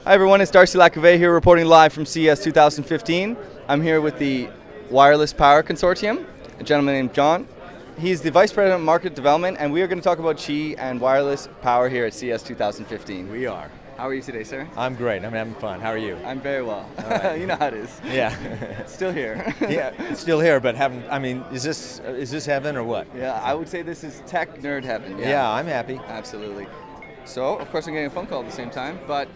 Hi everyone, it's Darcy Lacavay here reporting live from CES 2015. I'm here with the Wireless Power Consortium, a gentleman named John. He's the Vice President of Market Development, and we are going to talk about Qi and wireless power here at CES 2015. We are. How are you today, sir? I'm great. I'm having fun. How are you? I'm very well. All right. You know how it is. Yeah. Still here. Yeah, it's still here, but is this heaven or what? Yeah, I would say this is tech nerd heaven. Yeah, I'm happy. Absolutely. So, of course, I'm getting a phone call at the same time, but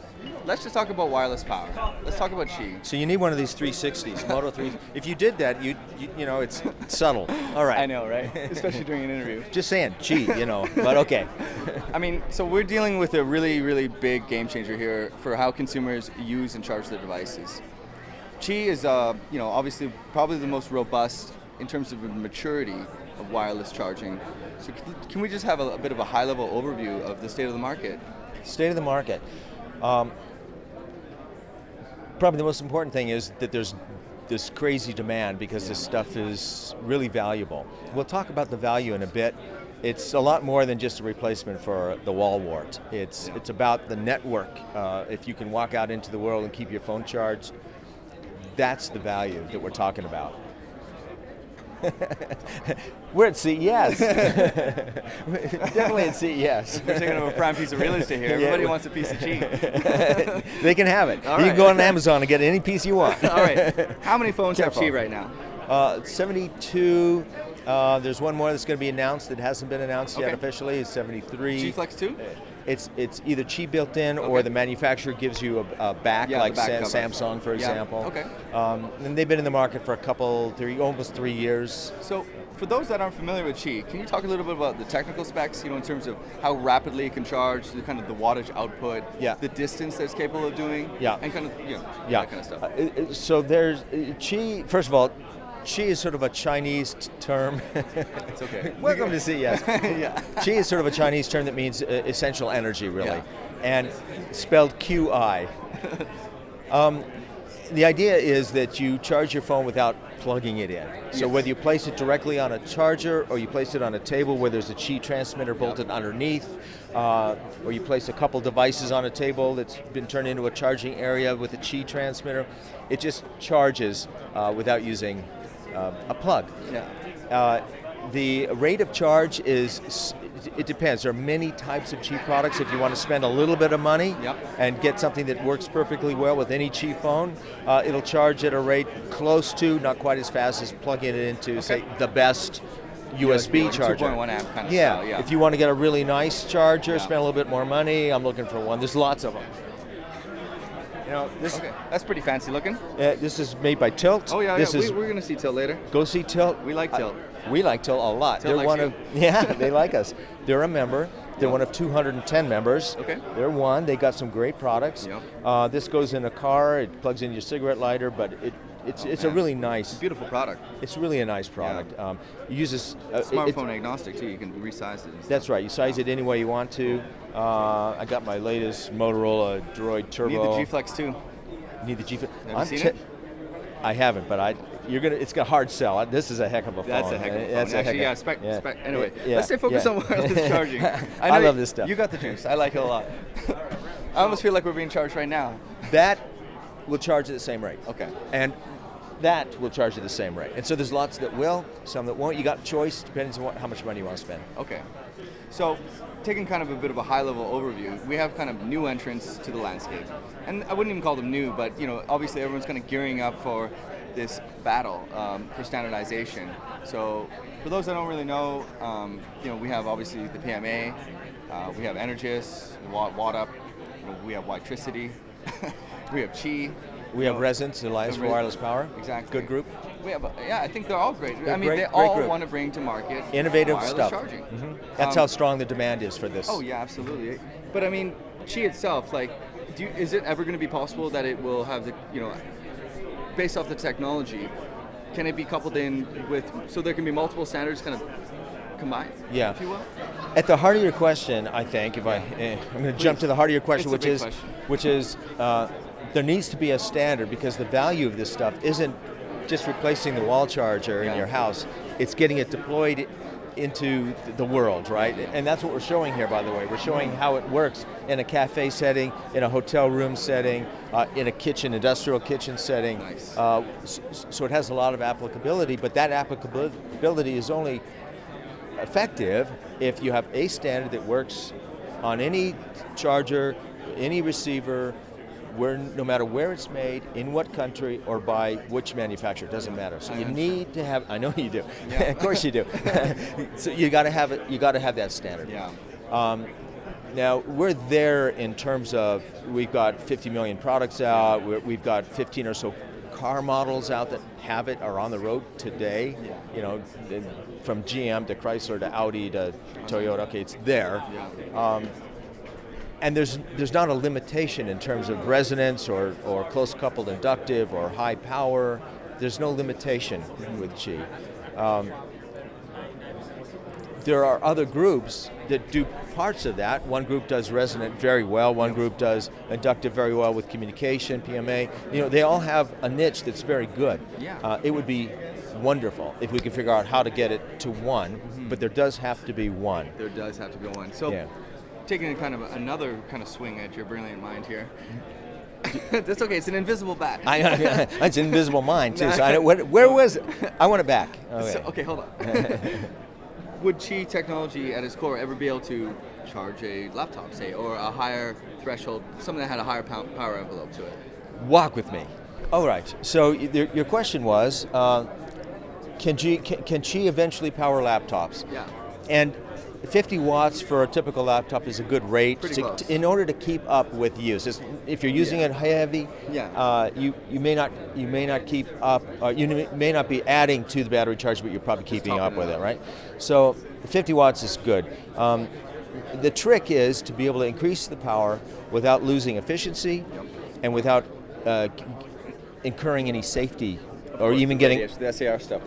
let's just talk about wireless power. Let's talk about Qi. So you need one of these 360s, Moto 3. If you did that, you know, it's subtle. All right. I know, right? Especially during an interview. Just saying, Qi, but okay. I mean, so we're dealing with a really, really big game changer here for how consumers use and charge their devices. Qi is, obviously probably the most robust in terms of the maturity of wireless charging. So can we just have a bit of a high-level overview of the state of the market? State of the market. Probably the most important thing is that there's this crazy demand because this stuff is really valuable. We'll talk about the value in a bit. It's a lot more than just a replacement for the wall wart. It's about the network. If you can walk out into the world and keep your phone charged, that's the value that we're talking about. We're at CES. Definitely at CES. We're taking a prime piece of real estate here. Everybody wants a piece of Qi. They can have it. All you right. can go on Amazon and get any piece you want. All right. How many phones Careful. have Qi right now? 72. There's one more that's going to be announced that hasn't been announced yet officially. It's 73. Qi Flex 2? It's either Qi built in or the manufacturer gives you a back, like back Samsung, for example. Okay. And they've been in the market for almost 3 years. So, for those that aren't familiar with Qi, can you talk a little bit about the technical specs? In terms of how rapidly it can charge, the kind of the wattage output, the distance that it's capable of doing, and kind of that kind of stuff. So there's Qi. First of all, Qi is sort of a Chinese term. It's okay. Welcome to CES. Qi is sort of a Chinese term that means essential energy, really, and spelled QI. The idea is that you charge your phone without plugging it in. So whether you place it directly on a charger or you place it on a table where there's a Qi transmitter bolted underneath, or you place a couple devices on a table that's been turned into a charging area with a Qi transmitter, it just charges without using a plug. The rate of charge it depends. There are many types of Qi products. If you want to spend a little bit of money and get something that works perfectly well with any Qi phone, it'll charge at a rate close to, not quite as fast as plugging it into, say, the best USB charger. 2.1 amp kind of style, If you want to get a really nice charger, spend a little bit more money, I'm looking for one. There's lots of them. That's pretty fancy looking. This is made by Tilt. Oh we're going to see Tilt later. Go see Tilt. We like Tilt. We like Tilt a lot. Tilt They're one of they like us. They're a member. They're one of 210 members. Okay. They're one. They got some great products. This goes in a car. It plugs in your cigarette lighter, but it's a really nice, beautiful product. It's really a nice product. It uses smartphone agnostic too. You can resize it. That's right. You size it any way you want to. I got my latest Motorola Droid Turbo. Need the G Flex 2. Need the G Flex. Have you seen it? I haven't, but it's a hard sell. This is a heck of a phone. That's a heck of a phone. Spec. Anyway, let's stay focused on wireless charging. I love this stuff. You got the juice. I like it a lot. I almost feel like we're being charged right now. That will charge at the same rate. Okay. And that will charge at the same rate. And so there's lots that will, some that won't. You got a choice, depending on how much money you want to spend. Okay. So, taking kind of a bit of a high-level overview, we have kind of new entrants to the landscape. And I wouldn't even call them new, but obviously everyone's kind of gearing up for this battle for standardization. So, for those that don't really know, we have obviously the PMA, we have Energis, Watt Up, we have Witricity, we have Qi. We have Resonance, Alliance for Wireless Power. Exactly. Good group. We have, I think they're all great. They all want to bring to market innovative wireless stuff. Charging. Mm-hmm. That's how strong the demand is for this. Oh yeah, absolutely. But Qi itself, is it ever going to be possible that it will have based off the technology, can it be coupled in with, so there can be multiple standards kind of combined, if you will? At the heart of your question, I think, I'm going to jump to the heart of your question, which is there needs to be a standard, because the value of this stuff isn't just replacing the wall charger in your house. It's getting it deployed into the world, right? And that's what we're showing here, by the way. We're showing how it works in a cafe setting, in a hotel room setting, in a kitchen, industrial kitchen setting. Nice. So it has a lot of applicability, but that applicability is only effective if you have a standard that works on any charger, any receiver, no matter where it's made, in what country, or by which manufacturer, it doesn't matter. So you need to have. I know you do. Yeah. Of course you do. So you got to have it. You got to have that standard. Yeah. Now we're there in terms of we've got 50 million products out. We've got 15 or so car models out that have it, are on the road today. Yeah. You know, from GM to Chrysler to Audi to Toyota. Okay, it's there. Yeah. And there's not a limitation in terms of resonance or close coupled inductive or high power. There's no limitation with Qi. There are other groups that do parts of that. One group does resonant very well. One group does inductive very well with communication, PMA. You know, they all have a niche that's very good. Yeah. It would be wonderful if we could figure out how to get it to one, but there does have to be one. There does have to be one. So. Yeah. Taking kind of another kind of swing at your brilliant mind here. That's okay. It's an invisible bat. It's an invisible mind too. So where was it? I want it back. Okay. Okay, hold on. Would Qi technology at its core ever be able to charge a laptop, say, or a higher threshold, something that had a higher power envelope to it? Walk with me. All right. So your question was, can Qi eventually power laptops? Yeah. And 50 watts for a typical laptop is a good rate in order to keep up with use. If you're using it heavy, you may not keep up. You may not be adding to the battery charge, but you're probably keeping up with it, right? So 50 watts is good. The trick is to be able to increase the power without losing efficiency and without incurring any safety. Or even getting the SAR stuff.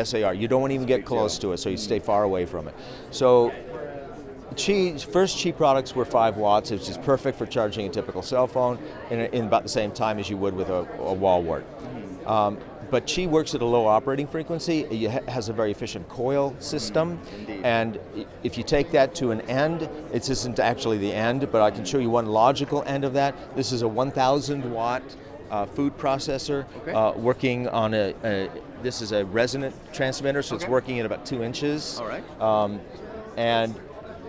SAR. You don't want to even get close to it, so you stay far away from it. So, first Qi products were 5 watts, which is perfect for charging a typical cell phone in about the same time as you would with a wall wart. But Qi works at a low operating frequency. It has a very efficient coil system, and if you take that to an end, it isn't actually the end, but I can show you one logical end of that. This is a 1,000 watt. Food processor working on this is a resonant transmitter, so it's working at about 2 inches. All right. And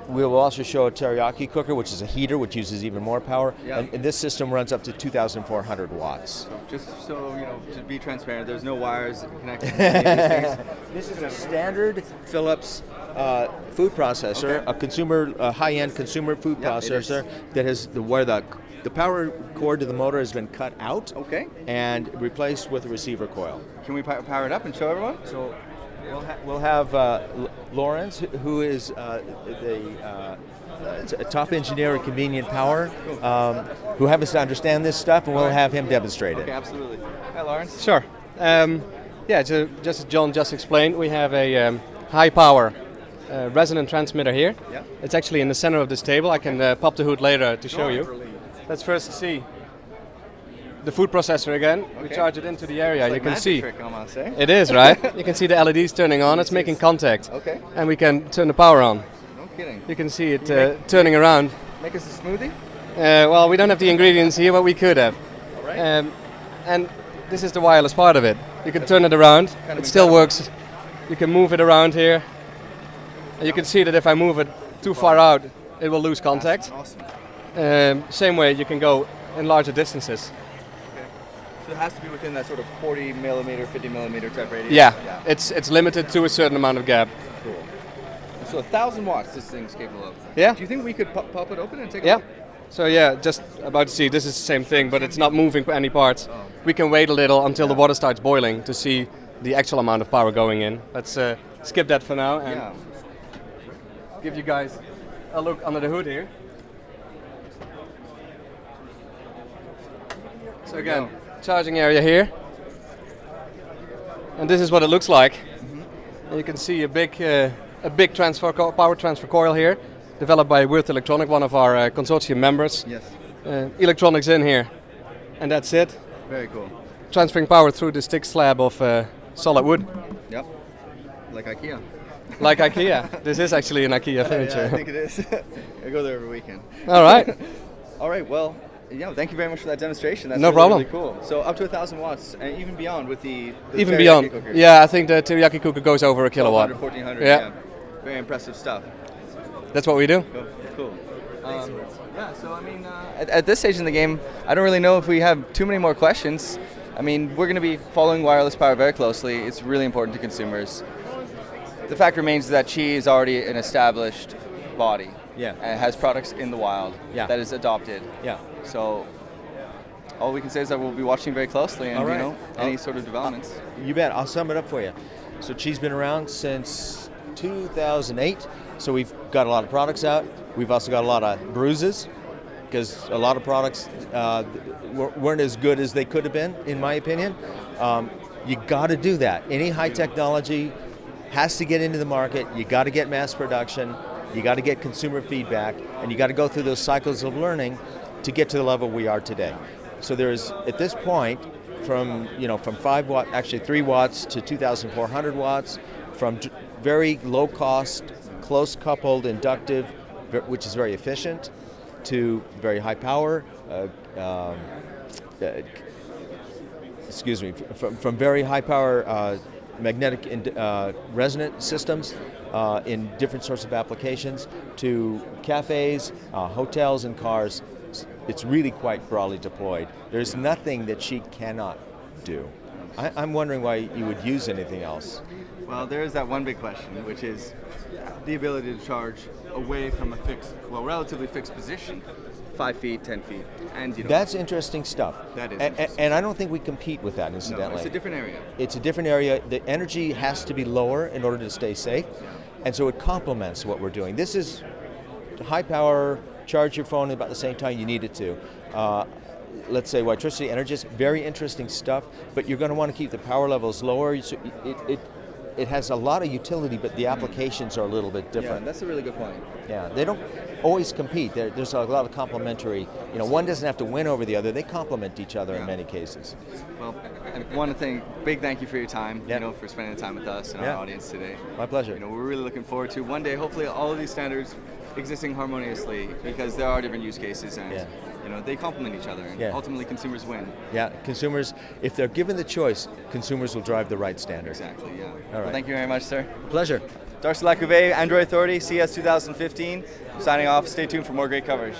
we will also show a teriyaki cooker, which is a heater, which uses even more power. Yeah. And this system runs up to 2,400 watts. So just so you know, to be transparent, there's no wires connected to any of these things. This is a standard Philips food processor, a high-end consumer food processor that has where the power cord to the motor has been cut out and replaced with a receiver coil. Can we power it up and show everyone? So we'll have Lawrence, who is a top engineer at Convenient Power, who happens to understand this stuff, and we'll have him demonstrate it. Okay, absolutely. Hi, Lawrence. Sure. So just as John just explained, we have a high power resonant transmitter here. Yeah. It's actually in the center of this table. I can pop the hood later to show you. Let's first see the food processor again. We charge it into the area. It's like you can see. Trick, I must say. It is, right? You can see the LEDs turning on. It's making contact. Okay. And we can turn the power on. No kidding. You can see it turning around. Make us a smoothie? Well, we don't have the ingredients here, but we could have. All right. And this is the wireless part of it. You can turn it around. It still works. You can move it around here. And you can see that if I move it too far out, it will lose contact. Awesome. Same way you can go in larger distances. Okay. So it has to be within that sort of 40 millimeter, 50 millimeter type radius? Yeah. It's limited to a certain amount of gap. Cool. So 1,000 watts this thing's capable of. Yeah. Do you think we could pop it open and take a Yeah. look? So yeah, just about to see, this is the same thing, but it's not moving any parts. Oh. We can wait a little until the water starts boiling to see the actual amount of power going in. Let's skip that for now and give you guys a look under the hood here. So again, charging area here. And this is what it looks like. And you can see a big power transfer coil here, developed by Weird Electronic, one of our consortium members. Yes. Electronics in here, and that's it. Very cool. Transferring power through this thick slab of solid wood. Yep. Like IKEA. Like IKEA. This is actually an IKEA furniture. Yeah, I think it is. I go there every weekend. All right. All right. Well, thank you very much for that demonstration. That's No really, problem. really cool. So up to 1,000 watts, and even beyond with the Even teriyaki beyond. cooker. Yeah, I think the teriyaki cooker goes over a kilowatt. 1,400. Yeah. Very impressive stuff. That's what we do. Cool. Yeah. So I mean, at this stage in the game, I don't really know if we have too many more questions. I mean, we're going to be following wireless power very closely. It's really important to consumers. The fact remains that Qi is already an established body. Yeah. And has products in the wild that is adopted. Yeah. So all we can say is that we'll be watching very closely and All right. you know any sort of developments. You bet. I'll sum it up for you. So Qi's been around since 2008. So we've got a lot of products out. We've also got a lot of bruises because a lot of products weren't as good as they could have been, in my opinion. You got to do that. Any high technology has to get into the market. You got to get mass production. You got to get consumer feedback, and you got to go through those cycles of learning to get to the level we are today. So there's, at this point, from 5 watt, actually 3 watts to 2,400 watts, from very low cost, close coupled inductive, which is very efficient, to very high power, from very high power magnetic resonant systems in different sorts of applications to cafes, hotels, and cars. It's really quite broadly deployed. There's nothing that she cannot do. I'm wondering why you would use anything else. Well, there is that one big question, which is the ability to charge away from a relatively fixed position, 5 feet, 10 feet, and That's interesting stuff. That is and I don't think we compete with that, no, incidentally. it's a different area. It's a different area. The energy has to be lower in order to stay safe, and so it complements what we're doing. This is high power, charge your phone about the same time you need it to. Let's say electricity, energy is very interesting stuff, but you're going to want to keep the power levels lower. So it has a lot of utility, but the applications are a little bit different. Yeah, that's a really good point. Yeah, they don't always compete. There's a lot of complementary. One doesn't have to win over the other. They complement each other in many cases. Well, I want to thank, big thank you for your time. Yeah. For spending the time with us and our audience today. My pleasure. We're really looking forward to one day, hopefully, all of these standards existing harmoniously, because there are different use cases and they complement each other, and ultimately consumers win. Yeah, consumers, if they're given the choice, consumers will drive the right standard. Exactly, yeah. All right. Well, thank you very much, sir. Pleasure. Darcy Lacouvé, Android Authority, CES 2015. I'm signing off. Stay tuned for more great coverage.